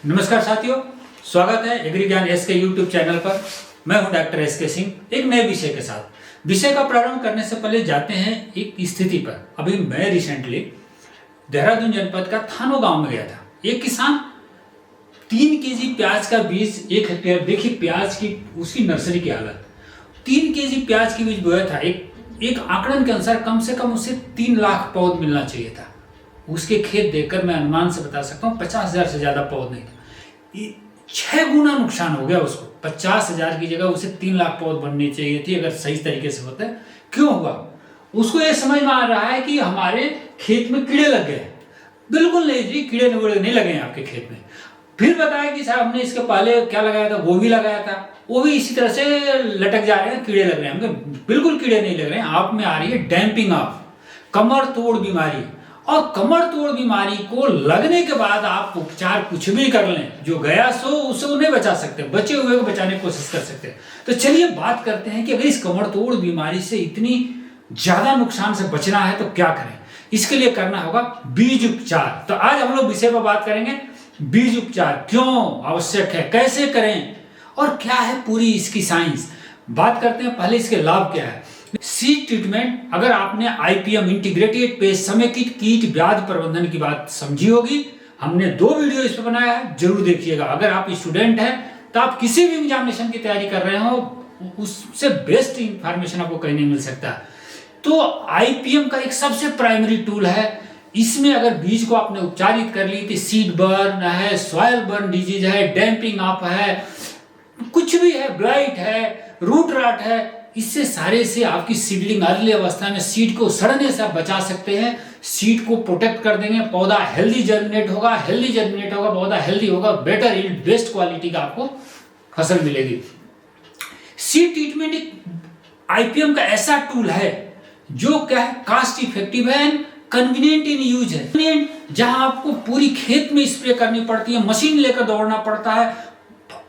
नमस्कार साथियों, स्वागत है एग्री ज्ञान एस के यूट्यूब चैनल पर। मैं हूं डॉक्टर एस के सिंह एक नए विषय के साथ। विषय का प्रारंभ करने से पहले जाते हैं एक स्थिति पर। अभी मैं रिसेंटली देहरादून जनपद का थानो गांव में गया था। एक किसान 3 केजी प्याज का बीज 1 हेक्टेयर, देखिए प्याज की उसकी नर्सरी की हालत, 3 केजी प्याज की बीज बोया था। एक आंकड़न के अनुसार कम से कम उसे 3 लाख पौध मिलना चाहिए था। उसके खेत देखकर मैं अनुमान से बता सकता हूँ 50,000 से ज्यादा पौध नहीं था। 6 गुना नुकसान हो गया उसको। 50,000 की जगह उसे 3 लाख पौध बननी चाहिए थी अगर सही तरीके से होता है। क्यों हुआ? उसको ये समझ में आ रहा है कि हमारे खेत में कीड़े लग गए। बिल्कुल नहीं जी, कीड़े नहीं लगे हैं आपके खेत में। फिर बताया कि साहब हमने इसके पहले क्या लगाया था, गोभी लगाया था, वो भी इसी तरह से लटक जा रहे हैं, कीड़े लग रहे हैं। बिल्कुल कीड़े नहीं लग रहे हैं। आप में आ रही है डैम्पिंग ऑफ, कमर तोड़ बीमारी। और कमर तोड़ बीमारी को लगने के बाद आप उपचार कुछ भी कर लें, जो गया सो उसे नहीं बचा सकते, बचे हुए को बचाने की कोशिश कर सकते हैं। तो चलिए बात करते हैं कि अगर इस कमर तोड़ बीमारी से इतनी ज्यादा नुकसान से बचना है तो क्या करें। इसके लिए करना होगा बीज उपचार। तो आज हम लोग विषय पर बात करेंगे बीज उपचार क्यों आवश्यक है, कैसे करें और क्या है पूरी इसकी साइंस। बात करते हैं पहले इसके लाभ क्या है। सीड ट्रीटमेंट, अगर आपने आईपीएम इंटीग्रेटेड पेस्ट समेकित कीट व्याध प्रबंधन की बात समझी होगी, हमने 2 वीडियो इस पर बनाया है, जरूर देखिएगा। अगर आप स्टूडेंट हैं तो आप किसी भी एग्जामिनेशन की तैयारी कर रहे हो, उससे बेस्ट इंफॉर्मेशन आपको कहीं नहीं मिल सकता। तो आईपीएम का एक सबसे प्राइमरी टूल है। इसमें अगर बीज को आपने उपचारित कर ली तो सीड बर्न है, सॉइल बर्न डिजीज है, डैम्पिंग ऑफ है, कुछ भी है, ब्लाइट है, रूट रॉट है, इससे सारे से आपकी सीडलिंग अर्ली अवस्था में सीड को सड़ने से आप बचा सकते हैं। सीड को प्रोटेक्ट कर देंगे, पौधा हेल्दी जर्मिनेट होगा, पौधा हेल्दी होगा, बेटर यील्ड, बेस्ट क्वालिटी का आपको फसल मिलेगी। सीड ट्रीटमेंट एक आईपीएम का ऐसा टूल है जो क्या है, कास्ट इफेक्टिव है एंड कन्वीनियंट इन यूज है। जहां आपको पूरी खेत में स्प्रे करनी पड़ती है, मशीन लेकर दौड़ना पड़ता है,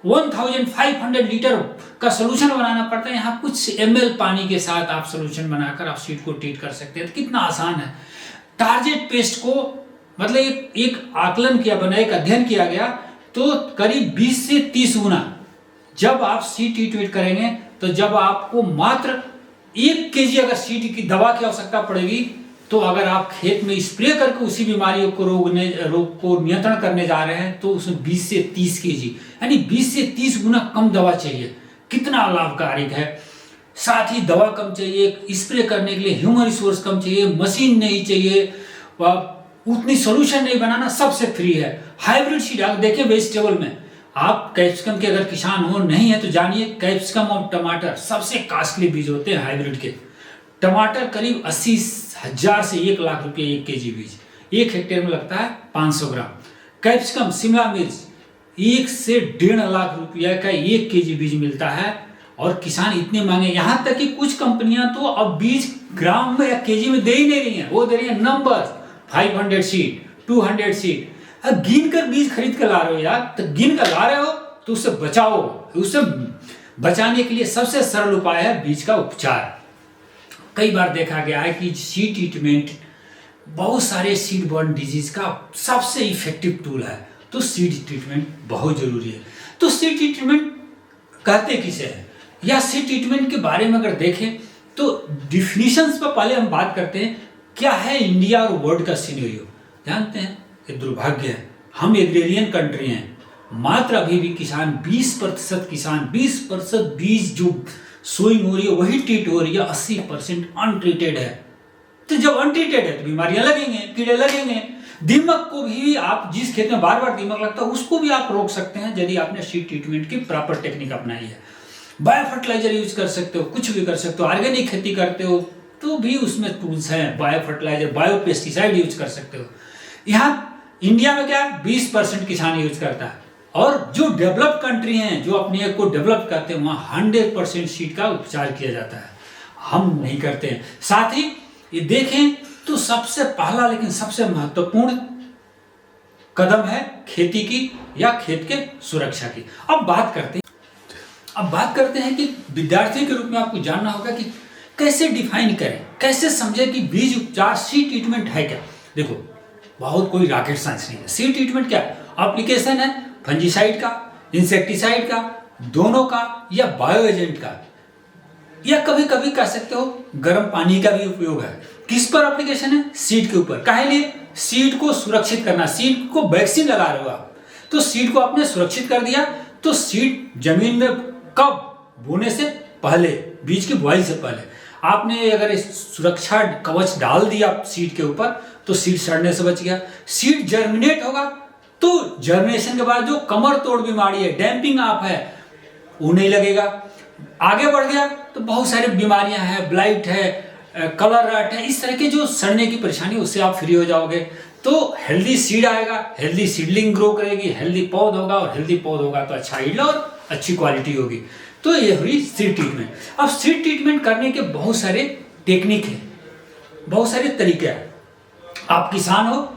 1500 लीटर का सोल्यूशन बनाना पड़ता है, यहाँ कुछ ml पानी के साथ आप सोल्यूशन बनाकर आप सीड को ट्रीट कर सकते हैं। तो कितना आसान है। टारगेट पेस्ट को मतलब एक आकलन किया बना, एक अध्ययन किया गया, तो करीब 20 से 30 गुना जब आप सीड ट्रीटमेंट करेंगे तो जब आपको मात्र 1 केजी अगर सीड की दवा की आवश्यकता पड़ेगी, तो अगर आप खेत में स्प्रे करके उसी बीमारी को रोग को नियंत्रण करने जा रहे हैं तो उसमें 20 से 30 केजी यानी 20 से 30 गुना कम दवा चाहिए। कितना लाभकारी है। साथ ही दवा कम चाहिए, स्प्रे करने के लिए ह्यूमन रिसोर्स कम चाहिए, मशीन नहीं चाहिए, उतनी सोल्यूशन नहीं बनाना, सबसे फ्री है। हाइब्रिड सीड आप देखिए वेजिटेबल में, आप कैप्सिकम के अगर किसान हो नहीं है तो जानिए कैप्सिकम और टमाटर सबसे कॉस्टली बीज होते हैं हाइब्रिड के। टमाटर करीब 80,000 से 1 लाख रुपए 1 केजी बीज, 1 हेक्टेयर में लगता है 500 ग्राम। कैप्सिकम, शिमला मिर्च 1 से 1.5 लाख रुपया का 1 केजी बीज मिलता है और किसान इतने मांगे। यहां तक कि कुछ कंपनियां तो अब बीज ग्राम में या केजी में दे ही नहीं रही हैं, वो दे रही है नंबर, 500 सीड, 200 सीड। अब गिन कर बीज खरीद कर ला रहे हो यार, तो गिन कर ला रहे हो तो उससे बचाओ। उससे बचाने के लिए सबसे सरल उपाय है बीज का उपचार। कई बार देखा गया है कि सीड ट्रीटमेंट बहुत सारे सीड बर्न डिजीज का सबसे इफेक्टिव टूल है, तो सीड ट्रीटमेंट बहुत जरूरी है। तो सीड ट्रीटमेंट कहते किसे हैं या सीड ट्रीटमेंट के बारे में अगर देखें तो डिफिनीशंस पर पहले हम बात करते हैं। क्या है इंडिया और वर्ल्ड का सिनेरियो जानते हैं? ये दुर्भाग्य है, हम एग्रेरियन कंट्री हैं, मात्र अभी भी किसान 20% किसान 20% बीज जो सोइंग हो रही है वही ट्रीट हो रही है, 80% अनट्रीटेड है। तो जब अनट्रीटेड है तो बीमारियां लगेंगे, कीड़े लगेंगे। दीमक को भी आप, जिस खेत में बार बार दीमक लगता है उसको भी आप रोक सकते हैं यदि आपने सीड ट्रीटमेंट की प्रॉपर टेक्निक अपनाई है। बायो फर्टिलाइजर यूज कर सकते हो, कुछ भी कर सकते हो। ऑर्गेनिक खेती करते हो तो भी उसमें टूल्स हैं, bio fertiliser, bio pesticide use कर सकते हो। यहाँ इंडिया में क्या 20% किसान यूज करता है, और जो डेवलप्ड कंट्री हैं जो अपने को डेवलप करते हैं वहां 100% सीड का उपचार किया जाता है। हम नहीं करते हैं। साथ ही ये देखें तो सबसे पहला लेकिन सबसे महत्वपूर्ण कदम है खेती की या खेत के सुरक्षा की। अब बात करते हैं कि विद्यार्थी के रूप में आपको जानना होगा कि कैसे डिफाइन करें, कैसे समझें कि बीज उपचार सीड ट्रीटमेंट है क्या। देखो बहुत कोई रॉकेट साइंस नहीं है। सीड ट्रीटमेंट क्या एप्लीकेशन है, फंजीसाइड का, इंसेक्टिसाइड का, दोनों का, या बायो एजेंट का, या कभी कभी कह सकते हो गर्म पानी का भी उपयोग है। किस पर एप्लीकेशन है? सीड के ऊपर। काहे लिए? सीड को सुरक्षित करना। सीड को वैक्सीन लगा रहे हो आप, तो सीड को आपने सुरक्षित कर दिया, तो सीड जमीन में कब? बोने से पहले, बीज की बुआई से पहले आपने अगर सुरक्षा कवच डाल दिया सीड के ऊपर, तो सीड सड़ने से बच गया। सीड जर्मिनेट होगा, तो जर्मिनेशन के बाद जो कमर तोड़ बीमारी है, डैम्पिंग आप है, वो नहीं लगेगा। आगे बढ़ गया तो बहुत सारी बीमारियां हैं, ब्लाइट है, कलर रट है, इस तरह के जो सड़ने की परेशानी, उससे आप फ्री हो जाओगे। तो हेल्दी सीड आएगा, हेल्दी सीडलिंग ग्रो करेगी, हेल्दी पौध होगा, और हेल्दी पौध होगा तो अच्छा ईल्ड और अच्छी क्वालिटी होगी। तो ये हुई सीड ट्रीटमेंट। अब सीड ट्रीटमेंट करने के बहुत सारे टेक्निक है, बहुत सारे तरीके हैं। आप किसान हो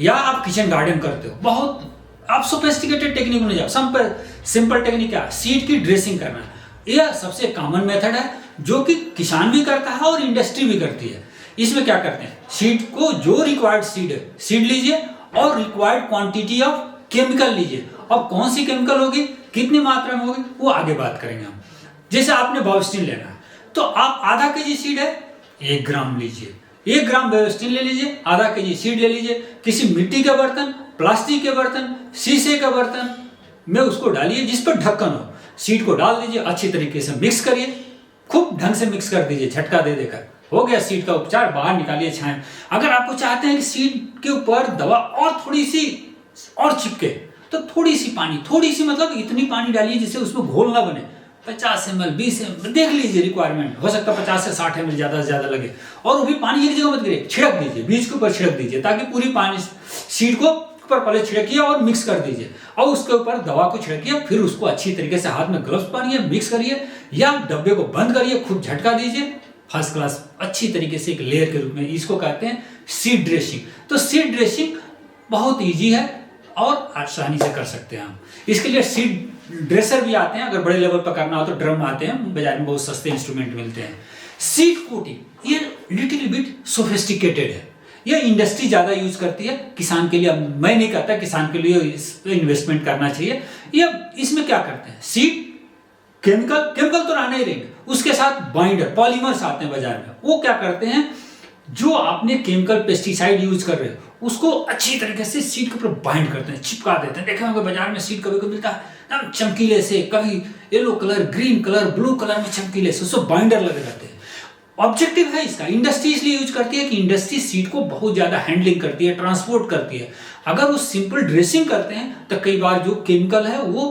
या आप किचन गार्डन करते हो, बहुत आप सोफिस्टिकेटेड टेक्निक में जाओ। सिंपल टेक्निक क्या? सीड की ड्रेसिंग करना। यह सबसे कॉमन मेथड है, जो कि किसान भी करता है और इंडस्ट्री भी करती है। इसमें क्या करते हैं? सीड को, जो रिक्वायर्ड सीड है, सीड लीजिए और रिक्वायर्ड क्वांटिटी ऑफ केमिकल लीजिए। और कौन सी केमिकल होगी, कितनी मात्रा में होगी, वो आगे बात करेंगे हम। जैसे आपने बायोस्टिन लेना है, तो आप आधा केजी सीड है, 1 ग्राम लीजिए, 1 ग्राम बायोस्टिन ले लीजिए, आधा केजी सीड ले लीजिए। किसी मिट्टी के बर्तन, प्लास्टिक के बर्तन, शीशे के बर्तन में उसको डालिए जिस पर ढक्कन हो। सीड को डाल दीजिए, अच्छी तरीके से मिक्स करिए, खूब ढंग से मिक्स कर दीजिए, झटका दे देकर। हो गया सीड का उपचार, बाहर निकालिए छाएं। अगर आपको चाहते हैं कि सीड के ऊपर दवा और थोड़ी सी और चिपके, तो थोड़ी सी पानी, थोड़ी सी मतलब इतनी पानी डालिए जिससे उसमें घोल ना बने। 50 ml, 20 ml, देख लीजिए रिक्वायरमेंट, हो सकता है 50 से 60 ml ज्यादा से ज्यादा लगे। और वो भी पानी एक जगह मत गिरे, छिड़क दीजिए, बीज के ऊपर छिड़क दीजिए, ताकि पूरी पानी सीड को ऊपर पहले छिड़किए और मिक्स कर दीजिए, और उसके ऊपर दवा को छिड़किए। फिर उसको अच्छी तरीके से हाथ में ग्लव्स पहनिए, मिक्स करिए, या डब्बे को बंद करिए, खूब झटका दीजिए, फर्स्ट क्लास अच्छी तरीके से एक लेयर के रूप में। इसको कहते हैं सीड ड्रेसिंग। तो सीड ड्रेसिंग बहुत ईजी है और आसानी से कर सकते हैं हम। इसके लिए सीड ड्रेसर भी आते हैं, अगर बड़े लेवल पर करना हो तो ड्रम आते हैं, बाजार में बहुत सस्ते इंस्ट्रूमेंट मिलते हैं। सीड कोटिंग, ये लिटिल बिट सोफिस्टिकेटेड है, ये इंडस्ट्री ज्यादा यूज करती है। किसान के लिए मैं नहीं कहता किसान के लिए इस पे इन्वेस्टमेंट करना चाहिए। ये इसमें क्या करते हैं? सीड, केमिकल तो रहना ही रहेंगे, उसके साथ बाइंडर, पॉलीमर्स आते हैं बाजार में। वो क्या करते हैं, जो आपने केमिकल पेस्टिसाइड यूज कर रहे हो उसको अच्छी तरीके से सीड के ऊपर बाइंड करते हैं, चिपका देते हैं। देखे होंगे बाजार में सीड कभी कभी मिलता है एकदम चमकीले से, कभी yellow colour, green colour, blue colour में चमकीले से, उसको बाइंडर लगे रहते हैं। ऑब्जेक्टिव है इसका, इंडस्ट्री इसलिए यूज करती है कि इंडस्ट्री सीड को बहुत ज्यादा हैंडलिंग करती है, ट्रांसपोर्ट करती है। अगर वो सिंपल ड्रेसिंग करते हैं तो कई बार जो केमिकल है वो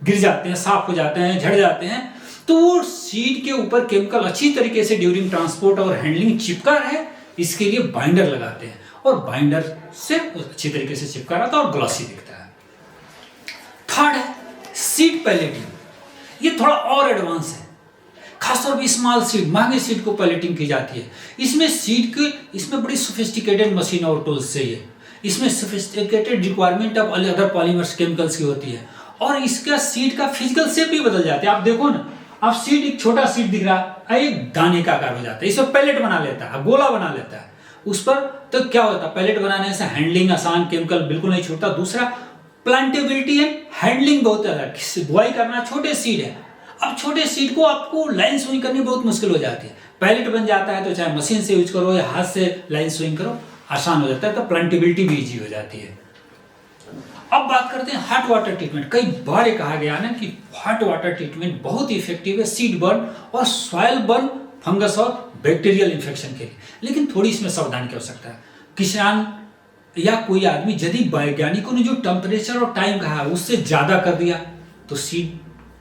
गिर जाते हैं, साफ हो जाते हैं, झड़ जाते हैं। तो वो सीड के ऊपर केमिकल अच्छी तरीके से ड्यूरिंग ट्रांसपोर्ट और हैंडलिंग चिपका रहे, इसके लिए बाइंडर लगाते हैं, और बाइंडर से अच्छी तरीके से चिपका रहता है और ग्लॉसी दिखता है। थर्ड है सीड पैलेटिंग, ये थोड़ा और एडवांस है, खासतौर पर स्मॉल सीड, महंगे सीड को पैलेटिंग की जाती है। इसमें सीड के, इसमें बड़ी सोफिस्टिकेटेड मशीन और टूल्स चाहिए, इसमें sophisticated requirement of other polymers chemicals की होती है, और इसका सीड का फिजिकल शेप भी बदल जाता है। आप देखो ना, आप सीड, एक छोटा सीड दिख रहा है, एक दाने का आकार हो जाता है, इसमें पैलेट बना लेता है, गोला बना लेता है उस पर। तो क्या होता है, पैलेट बनाने से हैंडलिंग आसान, केमिकल बिल्कुल नहीं छूटता। दूसरा, प्लांटेबिलिटी एंड हैंडलिंग बहुत अलग, बुआई करना, छोटे सीड है, अब छोटे सीड को आपको लाइन स्विंग करनी बहुत मुश्किल हो जाती है। पैलेट बन जाता है तो चाहे मशीन से यूज करो या हाथ से लाइन स्विंग करो, आसान हो जाता है, तो प्लांटेबिलिटी भी इजी हो जाती है। अब बात करते हैं हॉट वाटर ट्रीटमेंट। कई बार ये कहा गया ना कि हॉट वाटर ट्रीटमेंट बहुत ही इफेक्टिव है सीड बर्न और सॉइल बर्न, फंगस और बैक्टीरियल इन्फेक्शन के लिए, लेकिन थोड़ी इसमें सावधानी की आवश्यकता है। किसान या कोई आदमी यदि वैज्ञानिकों ने जो टेम्परेचर और टाइम कहा है उससे ज्यादा कर दिया तो सीड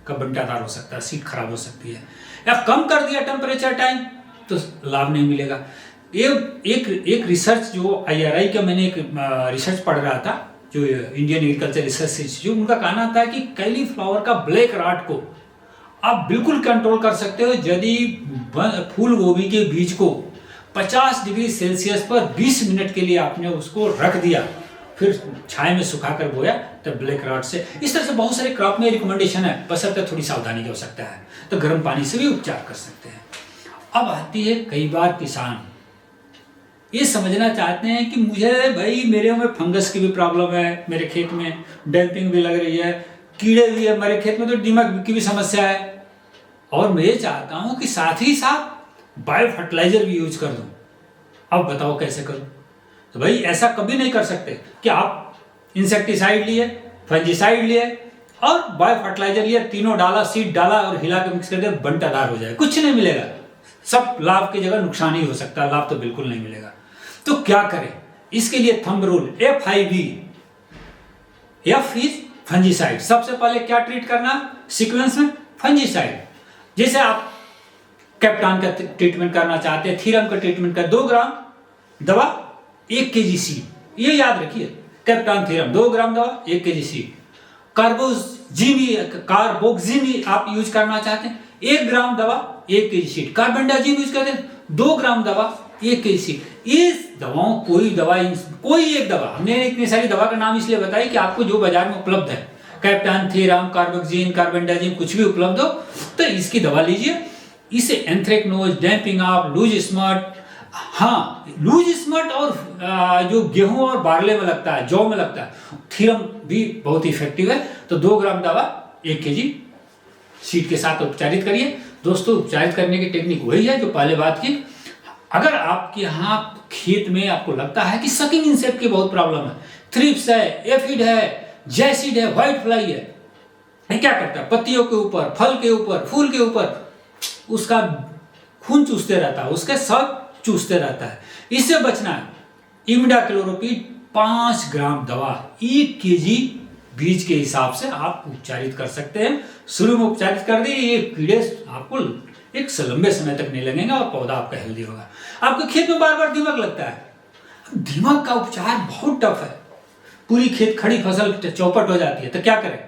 का बंटाधार हो सकता है, सीड खराब हो सकती है, या कम कर दिया टेम्परेचर टाइम तो लाभ नहीं मिलेगा। ये एक रिसर्च जो IRI का, मैंने एक रिसर्च पढ़ रहा था, जो इंडियन एग्रीकल्चर रिसर्च इंस्टीट्यूट, उनका कहना था कि कैलीफ्लावर का ब्लैक रॉट को आप बिल्कुल कंट्रोल कर सकते हो यदि फूल गोभी के बीज को 50 डिग्री सेल्सियस पर 20 मिनट के लिए आपने उसको रख दिया, फिर छाए में सुखाकर बोया, तो ब्लैक रॉट से, इस तरह से बहुत सारे क्रॉप में रिकमेंडेशन है, बशर्ते थोड़ी सावधानी की आवश्यकता है। तो गर्म पानी से भी उपचार कर सकते हैं। अब आती है, कई बार किसान ये समझना चाहते हैं कि मुझे भाई मेरे में फंगस की भी प्रॉब्लम है, मेरे खेत में डैम्पिंग भी लग रही है, कीड़े भी है, मेरे खेत में तो दीमक की भी समस्या है, और मैं ये चाहता हूँ कि साथ ही साथ बायो फर्टिलाइजर भी यूज कर दूँ। अब बताओ कैसे करूँ? तो भाई ऐसा कभी नहीं कर सकते कि आप इंसेक्टिसाइड लिए, फंजीसाइड लिए और बायो फर्टिलाइजर लिए, तीनों डाला, सीड डाला और हिला के मिक्स कर दिया, बंटाधार हो जाए। कुछ नहीं मिलेगा, सब लाभ की जगह नुकसान ही हो सकता है, लाभ तो बिल्कुल नहीं मिलेगा। तो क्या करें? इसके लिए thumb rule FIV, F is fungicide. सबसे पहले क्या ट्रीट करना सीक्वेंस में? फंजीसाइड। जैसे आप कैप्टान का ट्रीटमेंट करना चाहते हैं, थीरम का ट्रीटमेंट कर, 2 ग्राम दवा 1 kg सीड, ये याद रखिए। कैप्टान थीरम 2 ग्राम दवा 1 kg सीड। कार्बोक्जिन आप यूज करना चाहते हैं, 1 ग्राम दवा 1 kg सीड। कार्बेंडाजिम यूज करते हैं, 2 ग्राम दवा 1 kg सीड। इस दवाओं कोई एक दवा, हमने इतनी सारी दवा का नाम इसलिए बताई कि आपको जो बाजार में उपलब्ध है, कैप्टान थीरम, कार्बोक्जिन, कार्बेंडाजिम कुछ भी उपलब्ध हो तो इसकी दवा लीजिए। इसे anthracnose, damping off, loose smut, हाँ लूज स्मट और जो गेहूं और बारले में लगता है, जौ में लगता है, थीरम भी बहुत इफेक्टिव है। तो 2 ग्राम दवा 1 kg सीड के साथ उपचारित करिए। दोस्तों, उपचारित करने की टेक्निक वही है जो पहले बात की। अगर आपके यहाँ खेत में आपको लगता है कि सकिंग इंसेक्ट की बहुत प्रॉब्लम है, थ्रिप्स है, एफिड है, जैसिड है, व्हाइट फ्लाई है, क्या करता है? पत्तियों के ऊपर, फल के ऊपर, फूल के ऊपर उसका खून चूसते रहता है, उसके सब चूसते रहता है। इससे बचना है, इमिडाक्लोरोपीड 5 ग्राम दवा 1 kg बीज के हिसाब से आप उपचारित कर सकते हैं। शुरू में उपचारित कर दिए, ये कीड़े आपको एक लंबे समय तक नहीं लगेंगे और पौधा आपका हेल्दी होगा। आपके खेत में बार बार दीमक लगता है, दीमक का उपचार बहुत टफ है, पूरी खेत खड़ी फसल चौपट हो जाती है, तो क्या करें?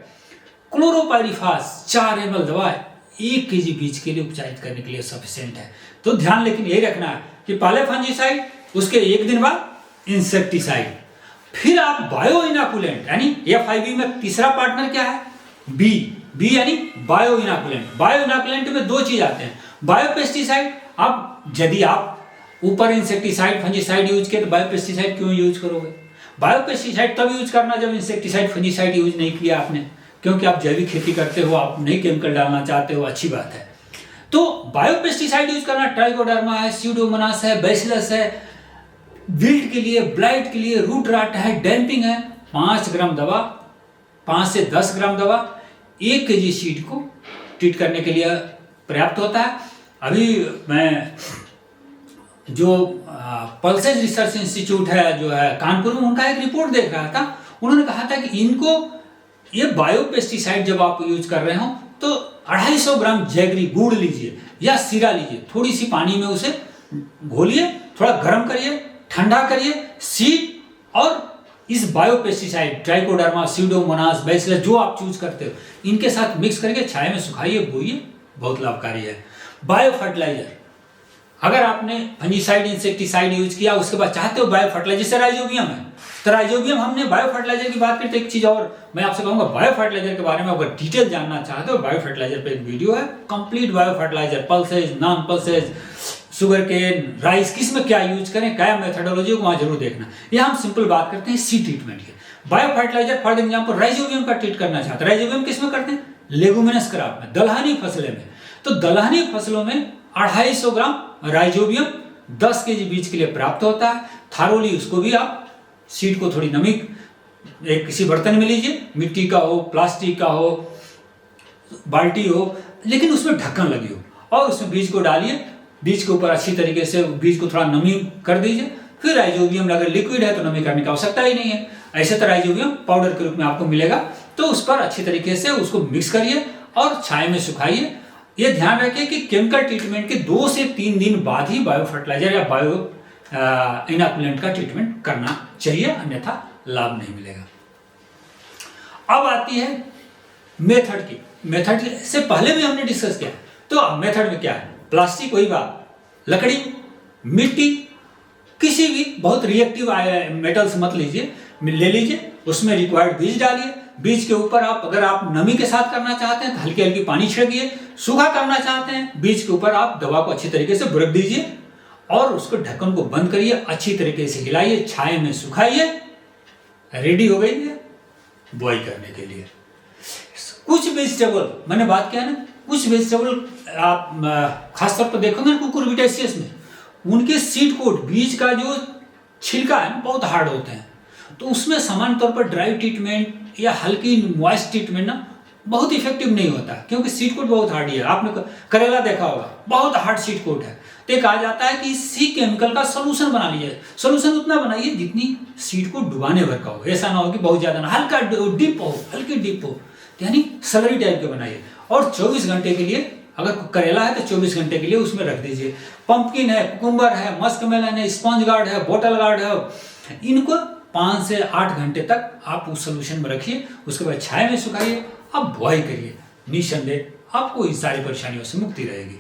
क्लोरोपाइरिफास 4 ml दवा 1 kg बीज के लिए उपचारित करने के लिए सफिशिएंट है। तो ध्यान लेकिन यही रखना है कि पहले फंजीसाइड, उसके 1 दिन बाद इंसेक्टिसाइड, फिर आप बायो इनाकुलेंट यानी FIV में तीसरा पार्टनर क्या है? बी यानी बायो इनाकुलेंट। बायो इनाकुलेंट में 2 चीज आते हैं, बायो पेस्टिसाइड। अब यदि आप ऊपर इंसेक्टिसाइड, फंजीसाइड यूज किए तो बायो पेस्टिसाइड क्यों यूज करोगे? बायो पेस्टिसाइड तब यूज करना जब इंसेक्टिसाइड, फंजीसाइड यूज नहीं किया आपने, क्योंकि आप जैविक खेती करते हो, आप नहीं केमिकल डालना चाहते हो, अच्छी बात है। तो बायो पेस्टिसाइड यूज करना, ट्राइकोडर्मा है, स्यूडोमोनास है, बैसिलस है, विल्ट के लिए, ब्लाइट के लिए, रूट राट है, डैम्पिंग है। 5 ग्राम दवा, 5 से 10 ग्राम दवा 1 kg सीड को ट्रीट करने के लिए पर्याप्त होता है। अभी मैं जो पल्सेज रिसर्च इंस्टीट्यूट है जो है कानपुर में, उनका एक रिपोर्ट देख रहा था। उन्होंने कहा था कि इनको ये बायो पेस्टिसाइड जब आप यूज कर रहे हो तो 250 ग्राम जैगरी गुड़ लीजिए या सीरा लीजिए, थोड़ी सी पानी में उसे घोलिए, थोड़ा गर्म करिए, ठंडा करिए, सीड और इस bio pesticide trichoderma, Pseudomonas, bacillus जो आप चूज करते हो, इनके साथ मिक्स करके छाया में सुखाइए, बोइए, बहुत लाभकारी है। बायो फर्टिलाइजर, अगर आपने फंजीसाइड, इंसेक्टिसाइड यूज किया, उसके बाद चाहते हो बायो फर्टिलाइजर, जैसे राइजोबियम है, तो राइजोबियम हमने बायो फर्टिलाइजर की बात की। तो एक चीज और मैं आपसे कहूंगा, बायो फर्टिलाइजर के बारे में अगर डिटेल जानना चाहते हो, बायो फर्टिलाइजर पे एक वीडियो है, complete bio fertiliser, pulses, non pulses, sugar cane, rice, किस में क्या यूज करें, क्या मेथोडोलॉजी को वहां जरूर देखना। यह हम सिंपल बात करते हैं सी ट्रीटमेंट की। Bio fertiliser for example rhizobium का ट्रीट करना चाहते हैं, राइजोबियम किस में करते हैं? लेगुमिनस क्रॉप में, दलहनी फसलें में। तो दलहनी फसलों में 250 ग्राम राइजोबियम 10 kg बीज के लिए प्राप्त होता है। थारोली, उसको भी आप सीड को थोड़ी नमी एक किसी बर्तन में लीजिए, मिट्टी का हो, प्लास्टिक का हो, बाल्टी हो, लेकिन उसमें ढक्कन लगी हो, और उसमें बीज को डालिए, बीज के ऊपर अच्छी तरीके से बीज को थोड़ा नमी कर दीजिए। फिर राइजोबियम अगर लिक्विड है तो नमी करने की आवश्यकता ही नहीं है, ऐसे तो राइजोबियम पाउडर के रूप में आपको मिलेगा। तो उस पर अच्छी तरीके से उसको मिक्स करिए और छाया में सुखाइए। ये ध्यान रखिए कि केमिकल ट्रीटमेंट के 2 से 3 दिन बाद ही बायो फर्टिलाइजर या बायो इनॉकुलेंट का ट्रीटमेंट करना चाहिए, अन्यथा लाभ नहीं मिलेगा। अब आती है मेथड की। मेथड से पहले भी हमने डिस्कस किया, तो मेथड में क्या है? प्लास्टिक वही बात, लकड़ी, मिट्टी, किसी भी बहुत रिएक्टिव मेटल्स मत लीजिए, ले लीजिए, उसमें रिक्वायर्ड बीज डालिए। बीज के ऊपर आप अगर आप नमी के साथ करना चाहते हैं तो हल्की हल्की पानी छिड़किए, सूखा करना चाहते हैं बीज के ऊपर आप दवा को अच्छी तरीके से बुरक दीजिए और उसको ढक्कन को बंद करिए, अच्छी तरीके से हिलाइए, छाए में सुखाइए, रेडी हो गई है बुआई करने के लिए। कुछ वेजिटेबल मैंने बात किया ना, कुछ वेजिटेबल आप खासतौर पर देखोगे ना कुकुरबिटेशियस में, उनके सीड कोट बीज का जो छिलका है बहुत हार्ड होते हैं, तो उसमें सामान्य तौर पर ड्राई ट्रीटमेंट या हल्की मॉइस्ट ट्रीटमेंट ना बहुत इफेक्टिव नहीं होता, क्योंकि सीड कोट बहुत हार्ड है। आपने करेला देखा होगा, बहुत हार्ड सीड कोट है, तो कहा जाता है कि इसी केमिकल का सोल्यूशन बना लीजिए। सोल्यूशन उतना बनाइए जितनी सीड को डुबाने भर का हो, ऐसा ना हो कि बहुत ज्यादा ना, हल्का डिप हो, हल्की डिप हो, यानी सलरी टाइप के बनाइए। और 24 घंटे के लिए, अगर करेला है तो 24 घंटे के लिए उसमें रख दीजिए। पंपकिन है, कुकुम्बर है, मस्कमेलन है, स्पॉन्ज गार्ड है, बोटल गार्ड है, इनको 5 से 8 घंटे तक आप उस सोल्यूशन में रखिए, उसके बाद छाया में सुखाइए, आप बुआई करिए। निसंदेह आपको इन सारी परेशानियों से मुक्ति रहेगी।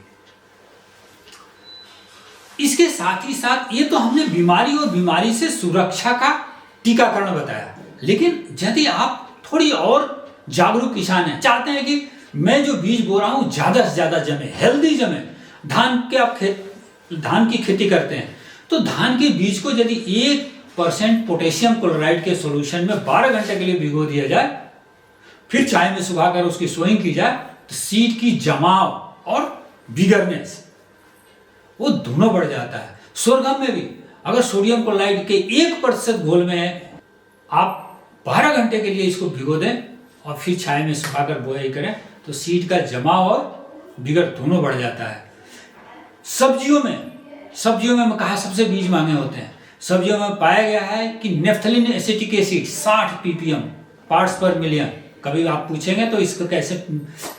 इसके साथ ही साथ ये तो हमने बीमारी और बीमारी से सुरक्षा का टीकाकरण बताया, लेकिन यदि आप थोड़ी और जागरूक किसान हैं, चाहते हैं कि मैं जो बीज बो रहा हूं ज्यादा से ज्यादा जमे, हेल्दी जमे, धान की खेती करते हैं, तो धान के बीज को यदि 1% पोटेशियम क्लोराइड के सॉल्यूशन में 12 घंटे के लिए भिगो दिया जाए, फिर चाय में सुखाकर उसकी सोइंग की जाए, तो सीड की जमाव और बिगरनेस वो दोनों बढ़ जाता है। सोरगम में भी अगर सोडियम क्लोराइड के 1% घोल में आप 12 घंटे के लिए इसको भिगो दें और फिर छाया में सुखाकर बुआई करें, तो सीड का जमाव और बिगर दोनों बढ़ जाता है। सब्जियों में मैं कहा सबसे बीज मांगे होते हैं। सब्जियों में पाया गया है कि naphthalene acetic acid 60 ppm parts पर मिलियन, कभी आप पूछेंगे तो इसको कैसे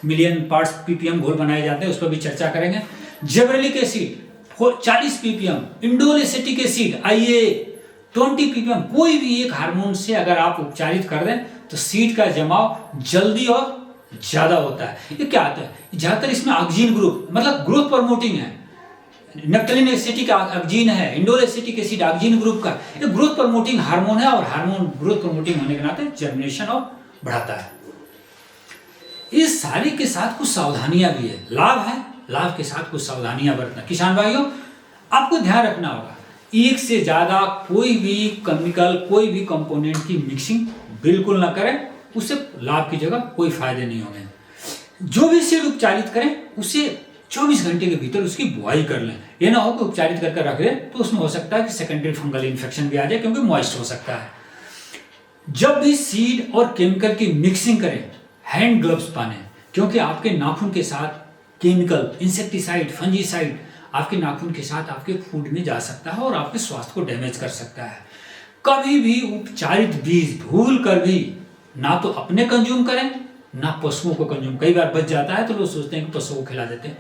मिलियन पार्ट्स ppm घोल बनाए जाते हैं उस पर भी चर्चा करेंगे। Gibberellic acid 40 ppm, indole acetic acid IA 20 ppm, कोई भी एक हार्मोन से अगर आप उपचारित कर दें तो सीड का जमाव जल्दी और ज्यादा होता है। ये क्या आता है, ज्यादातर इसमें ऑक्सीजन ग्रुप मतलब ग्रोथ प्रमोटिंग है, नेफ्थलीन एसिटिक ऑक्सीजन है, indole acetic acid oxygen group का, ये ग्रोथ प्रमोटिंग हार्मोन है, और हार्मोन ग्रोथ प्रमोटिंग होने के नाते जर्मिनेशन और बढ़ाता है। इस सारे के साथ कुछ सावधानियां भी है, लाभ है, लाभ के साथ कुछ सावधानियां बरतना। किसान भाइयों, आपको ध्यान रखना होगा, एक से ज्यादा कोई भी केमिकल, कोई भी कंपोनेंट की मिक्सिंग बिल्कुल ना करें, उससे लाभ की जगह कोई फायदे नहीं होंगे। जो भी सीड उपचारित करें उसे 24 घंटे के भीतर उसकी बुआई कर लें। यह ना हो कि उपचारित करके रख दें तो उसमें हो सकता है कि सेकेंडरी फंगल इन्फेक्शन भी आ जाए, क्योंकि मॉइस्ट हो सकता है। जब भी सीड और केमिकल की मिक्सिंग करें, हैंड ग्लव्स पहने, क्योंकि आपके नाखून के साथ केमिकल, इंसेक्टिसाइड, फंजीसाइड आपके नाखून के साथ आपके फूड में जा सकता है और आपके स्वास्थ्य को डैमेज कर सकता है। कभी भी उपचारित बीज भूल कर भी ना तो अपने कंज्यूम करें ना पशुओं को कंज्यूम। कई बार बच जाता है तो लोग सोचते हैं कि पशुओं को खिला देते हैं,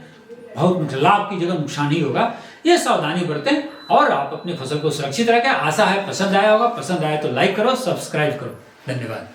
बहुत लाभ की जगह नुकसान ही होगा। ये सावधानी बरतें और आप अपने फसल को सुरक्षित रखें। आशा है पसंद आया होगा, पसंद आया तो लाइक करो, सब्सक्राइब करो। धन्यवाद।